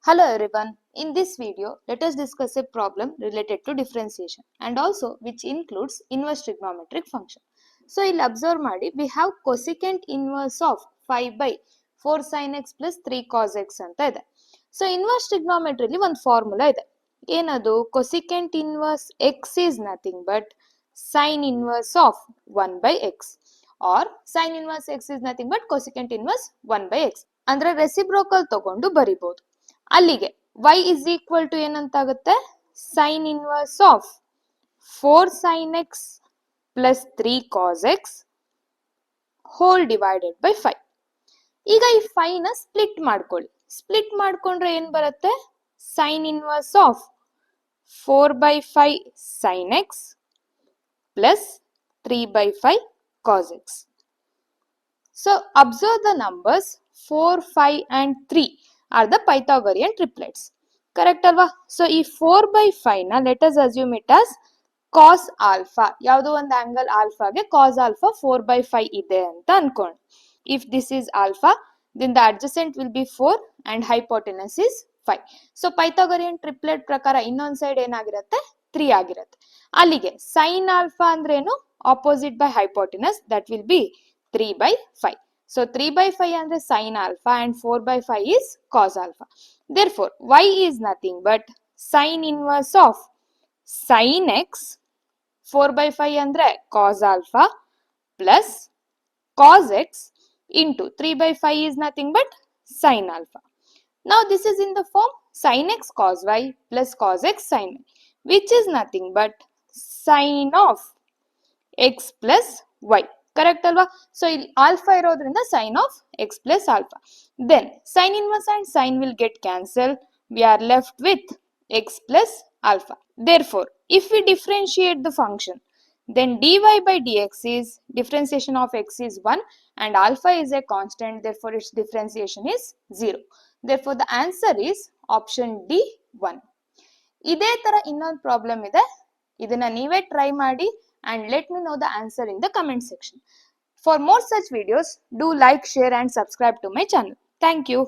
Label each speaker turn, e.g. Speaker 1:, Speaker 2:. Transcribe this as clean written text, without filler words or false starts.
Speaker 1: Hello everyone. In this video, let us discuss a problem related to differentiation and also which includes inverse trigonometric function. So, ಇಲ್ಲಿ observe ಮಾಡಿ, we have cosecant inverse of 5 by 4 sin x plus 3 cos x ಅಂತ ಇದೆ. So, inverse trigonometry ಅಲ್ಲಿ ಒಂದು formula ಇದೆ. ಏನದು? cosecant inverse x is nothing but sin inverse of 1 by x or sin inverse x is nothing but cosecant inverse 1 by x. ಅಂದ್ರೆ reciprocal ತಗೊಂಡು ಬರಿಬಹುದು. ಅಲ್ಲಿಗೆ y is equal to ಏನಂತಾಗುತ್ತೆ? sin inverse of 4 sin x plus 3 cos x whole divided by 5. ಈಗ ಈ 5 ನ split ಮಾಡ್ಕೊಳ್ಳಿ. Split ಮಾಡ್ಕೊಂಡ್ರೆ ಏನ್ ಬರುತ್ತೆ? sin inverse of 4 by 5 sin x plus 3 by 5 cos x. So observe the numbers 4, 5 and 3 are the Pythagorean triplets. Correct alva? So ಈ 4 by 5 ನ let us assume it as cos alpha. ಯಾವುದೋ ಒಂದು angle alpha ಗೆ cos alpha 4 by 5 ಇದೆ ಅಂತ ಅನ್ಕೊಳ್ಳಿ. If this is alpha, then the adjacent will be 4 and hypotenuse is 5. So Pythagorean triplet ಪ್ರಕಾರ ಇನ್ನೊಂದು ಸೈಡ್ ಏನಾಗಿರುತ್ತೆ? 3 ಆಗಿರುತ್ತೆ. ಅಲ್ಲಿಗೆ sin alpha ಅಂದ್ರೇನು? Opposite by hypotenuse, that will be 3 by 5. So 3 by 5 andre sin alpha and 4 by 5 is cos alpha. Therefore, y is nothing but sin inverse of sin x, 4 by 5 andre cos alpha plus cos x into 3 by 5 is nothing but sin alpha. Now this is in the form sin x cos y plus cos x sin y, which is nothing but sin of x plus y. Correct alva? So alpha irodrinda sin of x plus alpha. Then sin inverse and sin will get cancelled. We are left with x plus alpha. Therefore, if we differentiate the function, then dy by dx is differentiation of x is 1 and alpha is a constant. Therefore, its differentiation is 0. Therefore, the answer is option D 1. ಇದೇ ತರ ಇನ್ನೊಂದು problem ಇದೆ. ಇದನ್ನ ನೀವೇ try ಮಾಡಿ and let me know the answer in the comment section. For more such videos, do like, share and subscribe to my channel. Thank you.